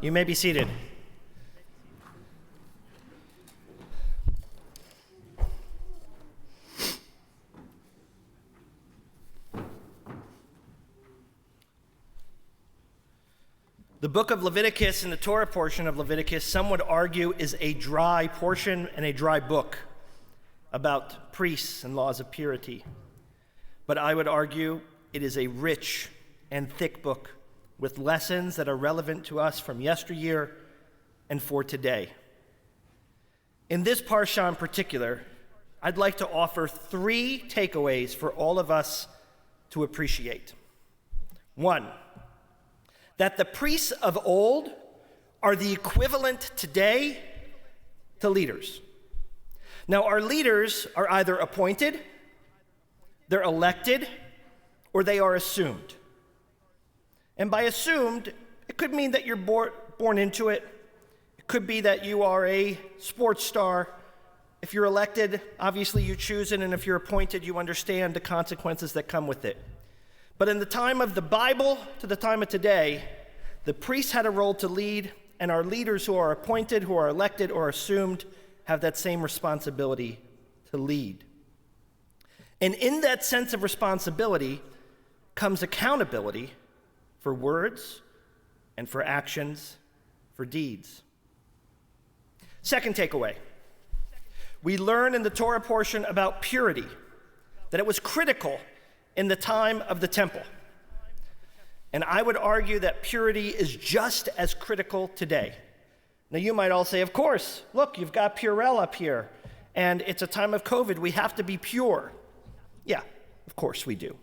You may be seated. The book of Leviticus and the Torah portion of Leviticus, some would argue, is a dry portion and a dry book about priests and laws of purity. But I would argue it is a rich and thick book with lessons that are relevant to us from yesteryear and for today. In this parsha in particular, I'd like to offer 3 takeaways for all of us to appreciate. 1, that the priests of old are the equivalent today to leaders. Now, our leaders are either appointed, they're elected, or they are assumed. And by assumed, it could mean that you're born into it. It could be that you are a sports star. If you're elected, obviously you choose it, and if you're appointed, you understand the consequences that come with it. But in the time of the Bible to the time of today, the priests had a role to lead, and our leaders who are appointed, who are elected or assumed, have that same responsibility to lead. And in that sense of responsibility comes accountability for words and for actions, for deeds. Second takeaway, we learn in the Torah portion about purity, that it was critical in the time of the temple. And I would argue that purity is just as critical today. Now you might all say, of course, look, you've got Purell up here, and it's a time of COVID, we have to be pure. Yeah, of course we do.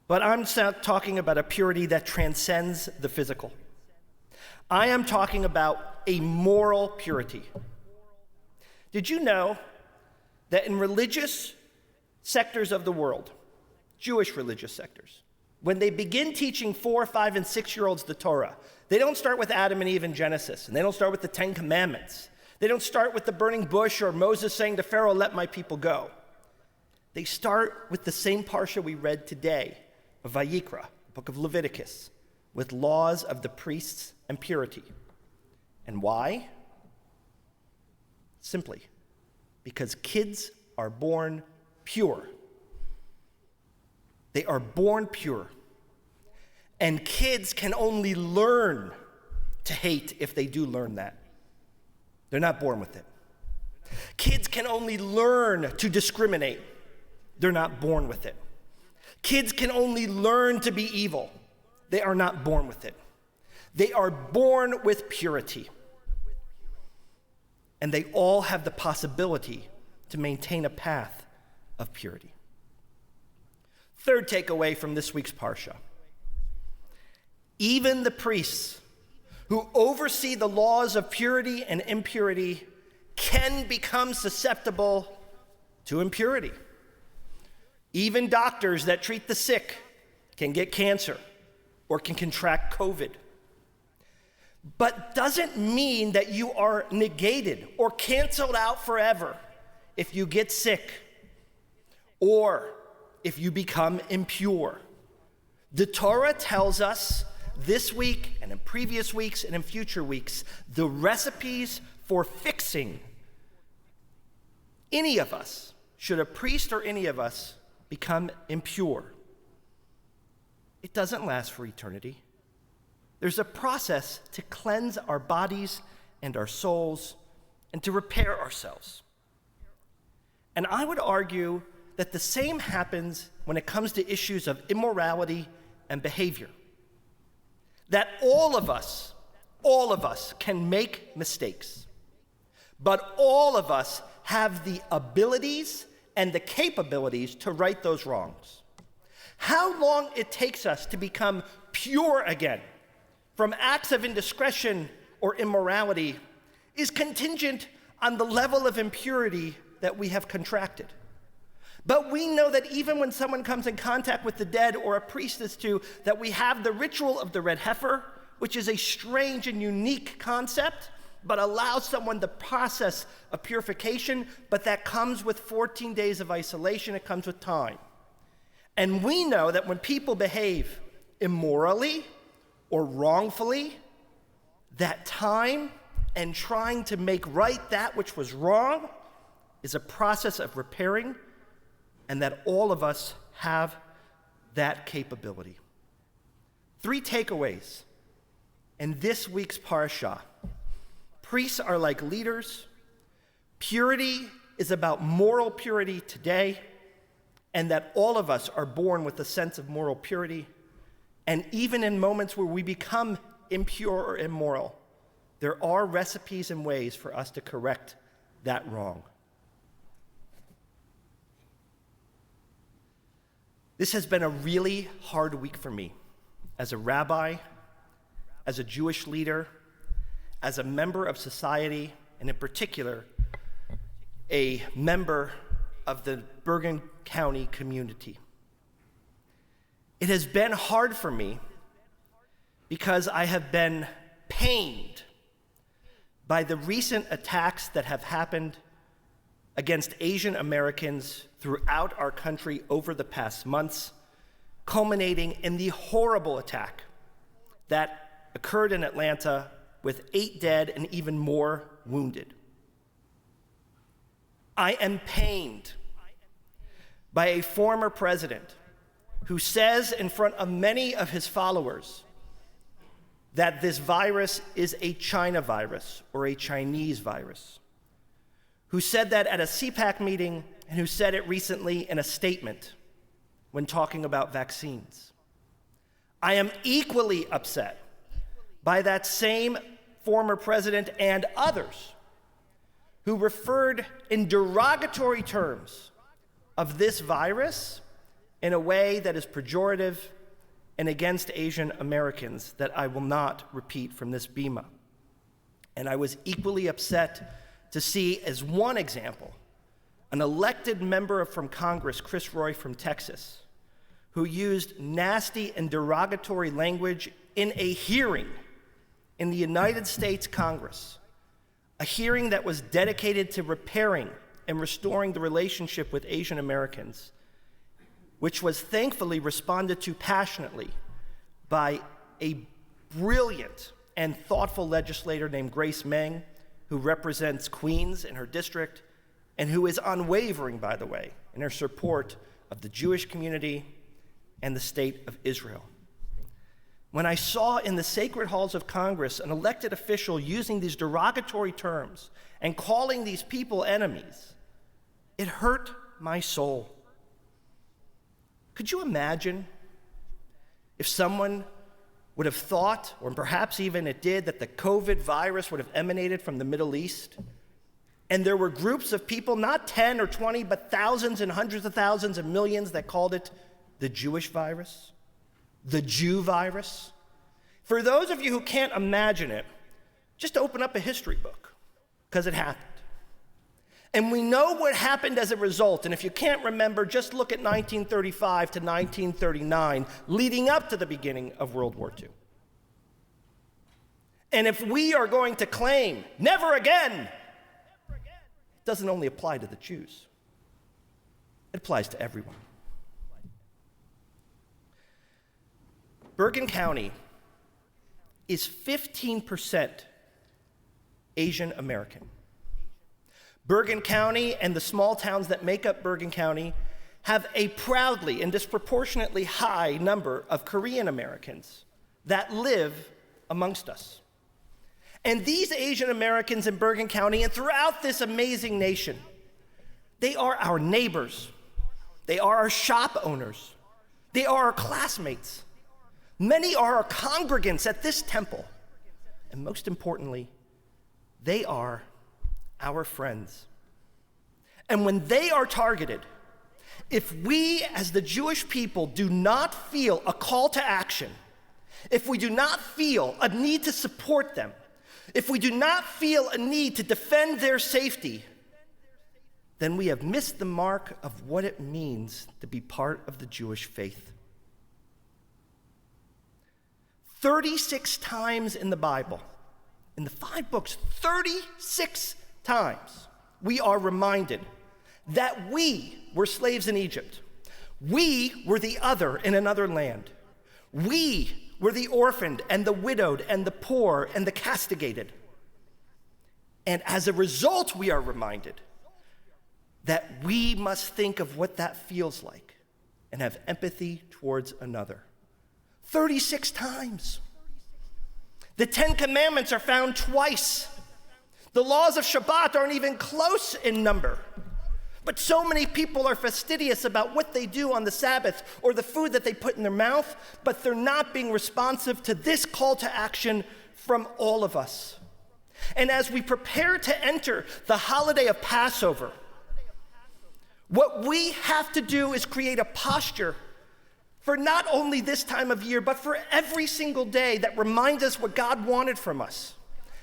But I'm not talking about a purity that transcends the physical. I am talking about a moral purity. Did you know that in religious sectors of the world, Jewish religious sectors, when they begin teaching 4-, 5-, and 6-year-olds the Torah, they don't start with Adam and Eve in Genesis, and they don't start with the 10 Commandments. They don't start with the burning bush or Moses saying to Pharaoh, let my people go. They start with the same parsha we read today of Vayikra, the book of Leviticus, with laws of the priests and purity. And why? Simply because kids are born pure. They are born pure. And kids can only learn to hate if they do learn that. They're not born with it. Kids can only learn to discriminate. They're not born with it. Kids can only learn to be evil. They are not born with it. They are born with purity. And they all have the possibility to maintain a path of purity. Third takeaway from this week's parsha. Even the priests who oversee the laws of purity and impurity can become susceptible to impurity. Even doctors that treat the sick can get cancer or can contract COVID. But doesn't mean that you are negated or canceled out forever if you get sick or if you become impure. The Torah tells us this week and in previous weeks and in future weeks the recipes for fixing any of us, should a priest or any of us become impure. It doesn't last for eternity. There's a process to cleanse our bodies and our souls and to repair ourselves. And I would argue that the same happens when it comes to issues of immorality and behavior. That all of us can make mistakes, but all of us have the abilities and the capabilities to right those wrongs. How long it takes us to become pure again from acts of indiscretion or immorality is contingent on the level of impurity that we have contracted. But we know that even when someone comes in contact with the dead or a priest is to, that we have the ritual of the red heifer, which is a strange and unique concept, but allows someone the process of purification, but that comes with 14 days of isolation, it comes with time. And we know that when people behave immorally or wrongfully, that time and trying to make right that which was wrong is a process of repairing, and that all of us have that capability. 3 takeaways in this week's parashah. Priests are like leaders. Purity is about moral purity today, and that all of us are born with a sense of moral purity. And even in moments where we become impure or immoral, there are recipes and ways for us to correct that wrong. This has been a really hard week for me as a rabbi, as a Jewish leader, as a member of society, and in particular, a member of the Bergen County community. It has been hard for me because I have been pained by the recent attacks that have happened against Asian Americans throughout our country over the past months, culminating in the horrible attack that occurred in Atlanta with 8 dead and even more wounded. I am pained by a former president who says in front of many of his followers that this virus is a China virus or a Chinese virus, who said that at a CPAC meeting and who said it recently in a statement when talking about vaccines. I am equally upset by that same former president and others who referred in derogatory terms of this virus in a way that is pejorative and against Asian Americans that I will not repeat from this bima. And I was equally upset to see, as one example, an elected member from Congress, Chris Roy from Texas, who used nasty and derogatory language in a hearing in the United States Congress, a hearing that was dedicated to repairing and restoring the relationship with Asian Americans, which was thankfully responded to passionately by a brilliant and thoughtful legislator named Grace Meng, who represents Queens in her district, and who is unwavering, by the way, in her support of the Jewish community and the state of Israel. When I saw in the sacred halls of Congress an elected official using these derogatory terms and calling these people enemies, it hurt my soul. Could you imagine if someone would have thought, or perhaps even it did, that the COVID virus would have emanated from the Middle East, and there were groups of people, not 10 or 20, but thousands and hundreds of thousands and millions that called it the Jewish virus, the Jew virus? For those of you who can't imagine it, just open up a history book, because it happened. And we know what happened as a result, and if you can't remember, just look at 1935 to 1939, leading up to the beginning of World War II. And if we are going to claim, never again, it doesn't only apply to the Jews. It applies to everyone. Bergen County is 15% Asian American. Bergen County and the small towns that make up Bergen County have a proudly and disproportionately high number of Korean Americans that live amongst us. And these Asian Americans in Bergen County and throughout this amazing nation, they are our neighbors. They are our shop owners. They are our classmates. Many are our congregants at this temple. And most importantly, they are our friends. And when they are targeted, if we as the Jewish people do not feel a call to action, if we do not feel a need to support them, if we do not feel a need to defend their safety, then we have missed the mark of what it means to be part of the Jewish faith. 36 times in the Bible, in the 5 books, 36 times, we are reminded that we were slaves in Egypt. We were the other in another land. We We're the orphaned and the widowed and the poor and the castigated. And as a result, we are reminded that we must think of what that feels like and have empathy towards another. 36 times. The 10 Commandments are found twice. The laws of Shabbat aren't even close in number. But so many people are fastidious about what they do on the Sabbath or the food that they put in their mouth, but they're not being responsive to this call to action from all of us. And as we prepare to enter the holiday of Passover, what we have to do is create a posture for not only this time of year, but for every single day that reminds us what God wanted from us.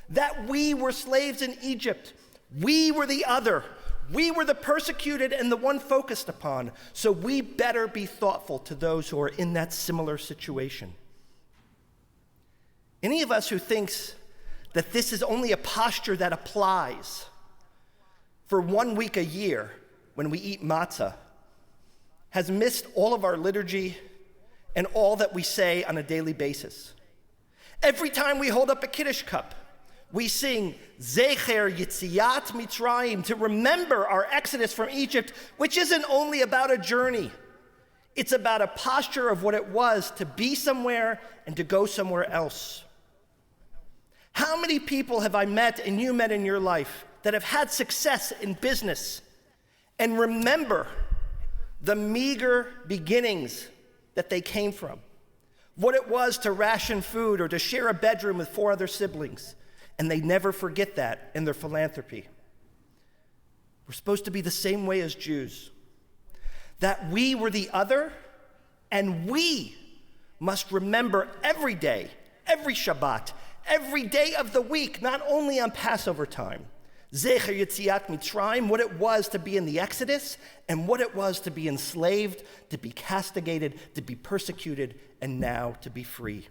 That we were slaves in Egypt. We were the other. We were the persecuted and the one focused upon. So we better be thoughtful to those who are in that similar situation. Any of us who thinks that this is only a posture that applies for 1 week a year when we eat matzah has missed all of our liturgy and all that we say on a daily basis. Every time we hold up a Kiddush cup, we sing Zecher Yitziat Mitzrayim, to remember our exodus from Egypt, which isn't only about a journey. It's about a posture of what it was to be somewhere and to go somewhere else. How many people have I met and you met in your life that have had success in business and remember the meager beginnings that they came from? What it was to ration food or to share a bedroom with 4 other siblings. And they never forget that in their philanthropy. We're supposed to be the same way as Jews. That we were the other, and we must remember every day, every Shabbat, every day of the week, not only on Passover time, Zecher Yitziat Mitzrayim, what it was to be in the Exodus, and what it was to be enslaved, to be castigated, to be persecuted, and now to be free.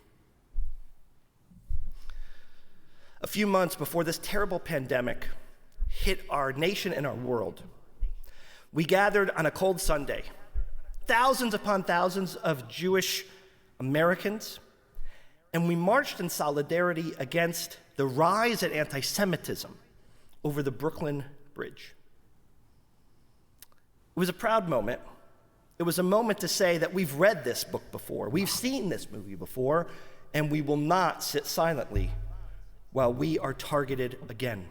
A few months before this terrible pandemic hit our nation and our world, we gathered on a cold Sunday, thousands upon thousands of Jewish Americans, and we marched in solidarity against the rise in anti-Semitism over the Brooklyn Bridge. It was a proud moment. It was a moment to say that we've read this book before, we've seen this movie before, and we will not sit silently while we are targeted again.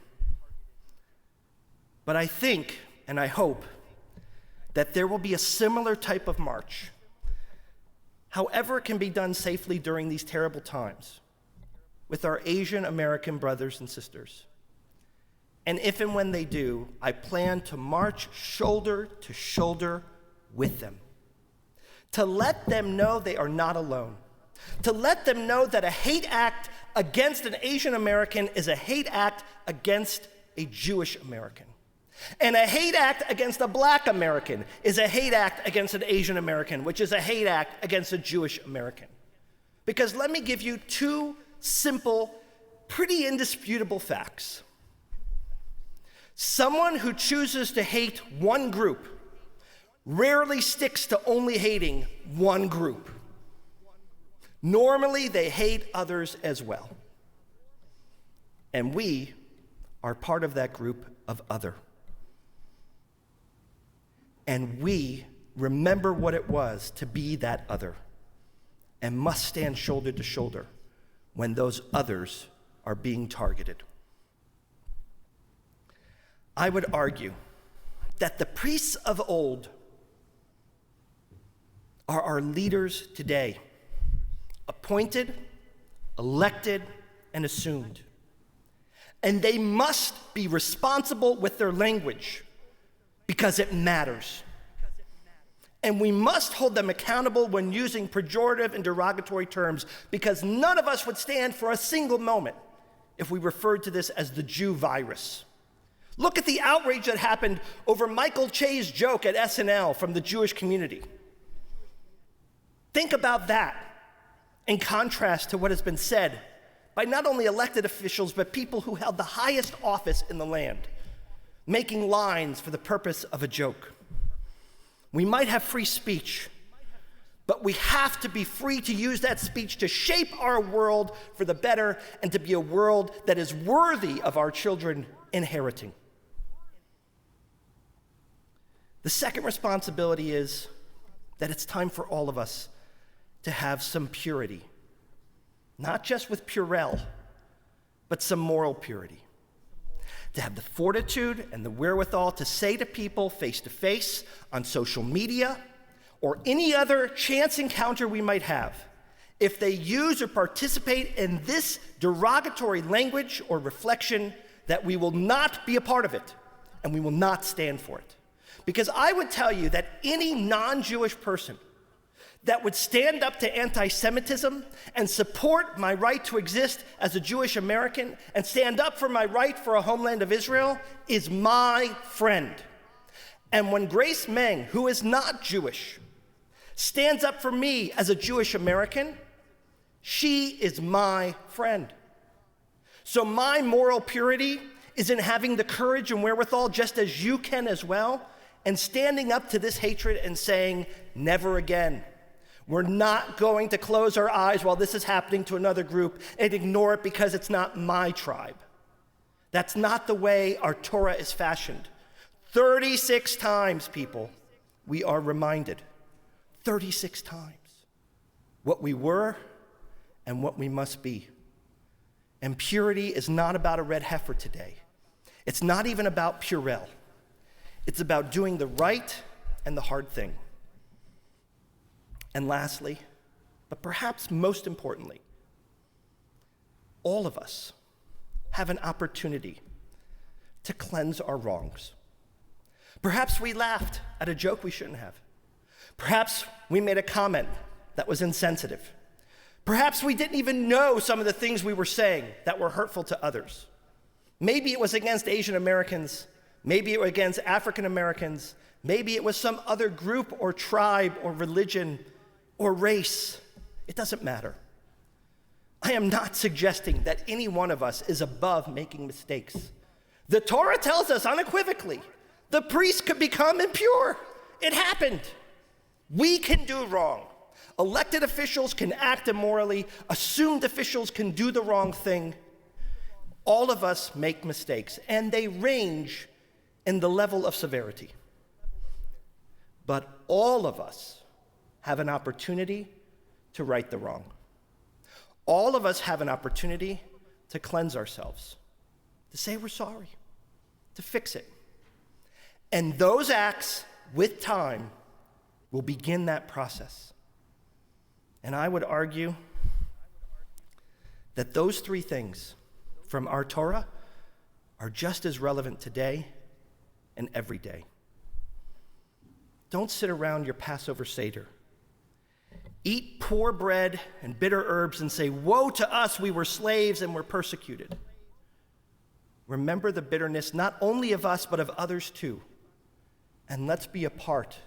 But I think, and I hope, that there will be a similar type of march, however it can be done safely during these terrible times, with our Asian American brothers and sisters. And if and when they do, I plan to march shoulder to shoulder with them, to let them know they are not alone, to let them know that a hate act against an Asian American is a hate act against a Jewish American. And a hate act against a Black American is a hate act against an Asian American, which is a hate act against a Jewish American. Because let me give you 2 simple, pretty indisputable facts. Someone who chooses to hate one group rarely sticks to only hating one group. Normally, they hate others as well. And we are part of that group of other. And we remember what it was to be that other and must stand shoulder to shoulder when those others are being targeted. I would argue that the priests of old are our leaders today, appointed, elected, and assumed. And they must be responsible with their language because it matters. And we must hold them accountable when using pejorative and derogatory terms, because none of us would stand for a single moment if we referred to this as the Jew virus. Look at the outrage that happened over Michael Che's joke at SNL from the Jewish community. Think about that in contrast to what has been said by not only elected officials, but people who held the highest office in the land, making lines for the purpose of a joke. We might have free speech, But we have to be free to use that speech to shape our world for the better and to be a world that is worthy of our children inheriting. The second responsibility is that it's time for all of us to have some purity, not just with Purell, but some moral purity. To have the fortitude and the wherewithal to say to people face to face, on social media, or any other chance encounter we might have, if they use or participate in this derogatory language or reflection, that we will not be a part of it and we will not stand for it. Because I would tell you that any non-Jewish person that would stand up to anti-Semitism and support my right to exist as a Jewish American and stand up for my right for a homeland of Israel is my friend. And when Grace Meng, who is not Jewish, stands up for me as a Jewish American, she is my friend. So my moral purity is in having the courage and wherewithal, just as you can as well, and standing up to this hatred and saying, never again. We're not going to close our eyes while this is happening to another group and ignore it because it's not my tribe. That's not the way our Torah is fashioned. 36 times, people, we are reminded. 36 times. What we were and what we must be. And purity is not about a red heifer today. It's not even about Purell. It's about doing the right and the hard thing. And lastly, but perhaps most importantly, all of us have an opportunity to cleanse our wrongs. Perhaps we laughed at a joke we shouldn't have. Perhaps we made a comment that was insensitive. Perhaps we didn't even know some of the things we were saying that were hurtful to others. Maybe it was against Asian Americans. Maybe it was against African Americans. Maybe it was some other group or tribe or religion or race. It doesn't matter. I am not suggesting that any one of us is above making mistakes. The Torah tells us unequivocally, the priest could become impure. It happened. We can do wrong. Elected officials can act immorally. Assumed officials can do the wrong thing. All of us make mistakes, and they range in the level of severity. But all of us have an opportunity to right the wrong. All of us have an opportunity to cleanse ourselves, to say we're sorry, to fix it. And those acts, with time, will begin that process. And I would argue that those three things from our Torah are just as relevant today and every day. Don't sit around your Passover Seder. Eat poor bread and bitter herbs and say, woe to us, we were slaves and were persecuted. Remember the bitterness not only of us, but of others too. And let's be a part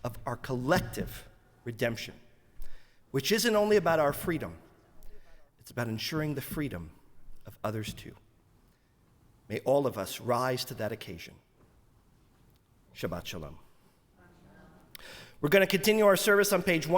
of our collective redemption, which isn't only about our freedom, it's about ensuring the freedom of others too. May all of us rise to that occasion. Shabbat Shalom. We're going to continue our service on page 1.